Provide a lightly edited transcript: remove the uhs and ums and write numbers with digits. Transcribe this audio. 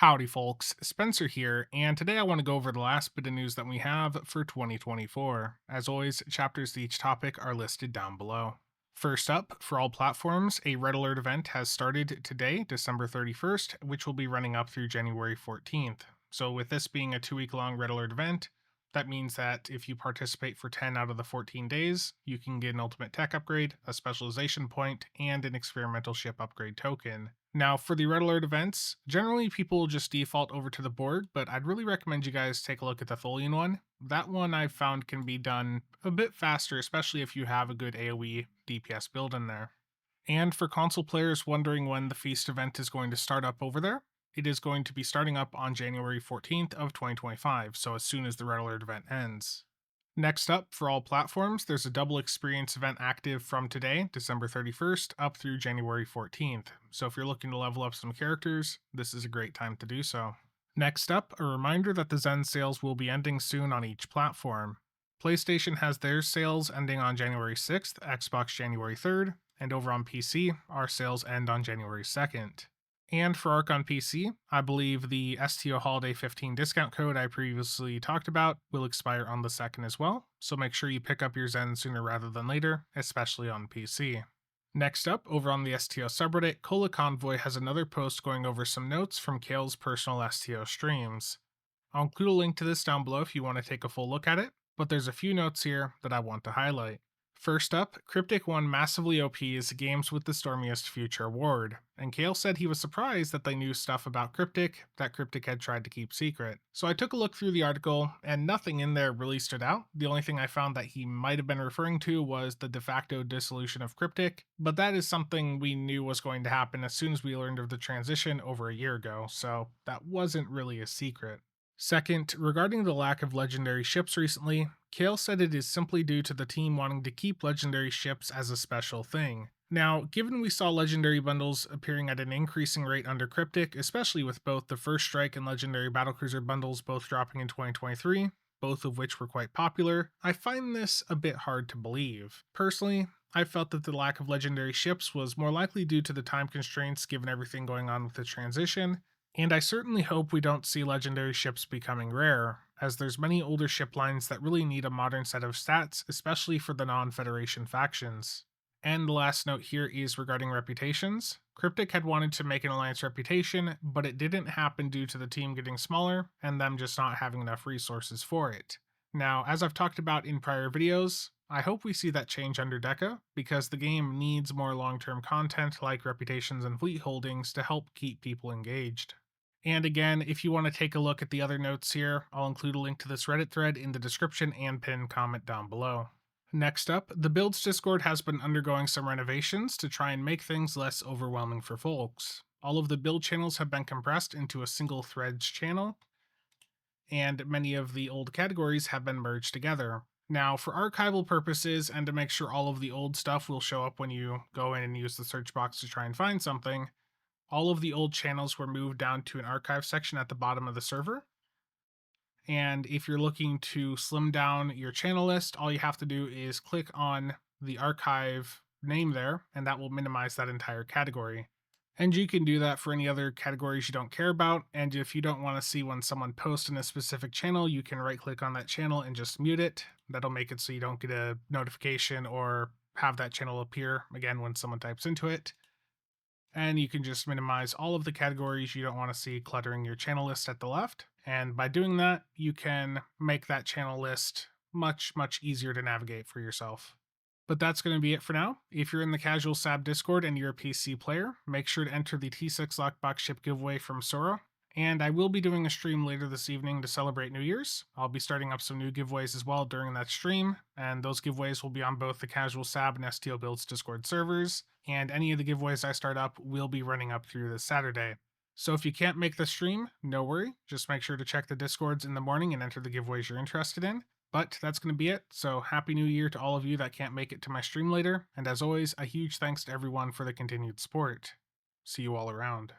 Howdy, folks. Spencer here, and today I want to go over the last bit of news that we have for 2024. As always, chapters to each topic are listed down below. First up, for all platforms, a Red Alert event has started today, December 31st, which will be running up through January 14th. So, with this being a 2 week long Red Alert event, that means that if you participate for 10 out of the 14 days, you can get an ultimate tech upgrade, a specialization point, and an experimental ship upgrade token. Now, for the Red Alert events, generally people just default over to the board, but I'd really recommend you guys take a look at the Tholian one. That one I've found can be done a bit faster, especially if you have a good AoE DPS build in there. And for console players wondering when the Feast event is going to start up over there, it is going to be starting up on January 14th of 2025, so as soon as the Red Alert event ends. Next up, for all platforms, there's a double experience event active from today, December 31st, up through January 14th. So if you're looking to level up some characters, this is a great time to do so. Next up, a reminder that the Zen sales will be ending soon on each platform. PlayStation has their sales ending on January 6th, Xbox January 3rd, and over on PC, our sales end on January 2nd. And for Arc on PC, I believe the STO Holiday 15 discount code I previously talked about will expire on the 2nd as well, so make sure you pick up your Zen sooner rather than later, especially on PC. Next up, over on the STO subreddit, Cola Convoy has another post going over some notes from Kael's personal STO streams. I'll include a link to this down below if you want to take a full look at it, but there's a few notes here that I want to highlight. First up, Cryptic won massively OP's Games with the Stormiest Future award, and Kael said he was surprised that they knew stuff about Cryptic that Cryptic had tried to keep secret. So I took a look through the article, and nothing in there really stood out. The only thing I found that he might have been referring to was the de facto dissolution of Cryptic, but that is something we knew was going to happen as soon as we learned of the transition over a year ago, so that wasn't really a secret. Second, regarding the lack of legendary ships recently, Kael said it is simply due to the team wanting to keep legendary ships as a special thing. Now, given we saw legendary bundles appearing at an increasing rate under Cryptic, especially with both the First Strike and Legendary Battlecruiser bundles both dropping in 2023, both of which were quite popular, I find this a bit hard to believe. Personally, I felt that the lack of legendary ships was more likely due to the time constraints given everything going on with the transition, and I certainly hope we don't see legendary ships becoming rare, as there's many older ship lines that really need a modern set of stats, especially for the non-Federation factions. And the last note here is regarding reputations. Cryptic had wanted to make an alliance reputation, but it didn't happen due to the team getting smaller and them just not having enough resources for it. Now, as I've talked about in prior videos, I hope we see that change under Deca, because the game needs more long-term content like reputations and fleet holdings to help keep people engaged. And again, if you want to take a look at the other notes here, I'll include a link to this Reddit thread in the description and pinned comment down below. Next up, the Builds Discord has been undergoing some renovations to try and make things less overwhelming for folks. All of the build channels have been compressed into a single threads channel, and many of the old categories have been merged together. Now, for archival purposes and to make sure all of the old stuff will show up when you go in and use the search box to try and find something, all of the old channels were moved down to an archive section at the bottom of the server. And if you're looking to slim down your channel list, all you have to do is click on the archive name there, and that will minimize that entire category. And you can do that for any other categories you don't care about. And if you don't want to see when someone posts in a specific channel, you can right click on that channel and just mute it. That'll make it so you don't get a notification or have that channel appear again when someone types into it. And you can just minimize all of the categories you don't want to see cluttering your channel list at the left. And by doing that, you can make that channel list much easier to navigate for yourself. But that's going to be it for now. If you're in the CasualSAB Discord and you're a PC player, make sure to enter the T6 Lockbox ship giveaway from Sora. And I will be doing a stream later this evening to celebrate New Year's. I'll be starting up some new giveaways as well during that stream, and those giveaways will be on both the CasualSAB and STO Builds Discord servers, and any of the giveaways I start up will be running up through this Saturday. So if you can't make the stream, no worry, just make sure to check the Discords in the morning and enter the giveaways you're interested in. But that's going to be it, so Happy New Year to all of you that can't make it to my stream later, and as always, a huge thanks to everyone for the continued support. See you all around.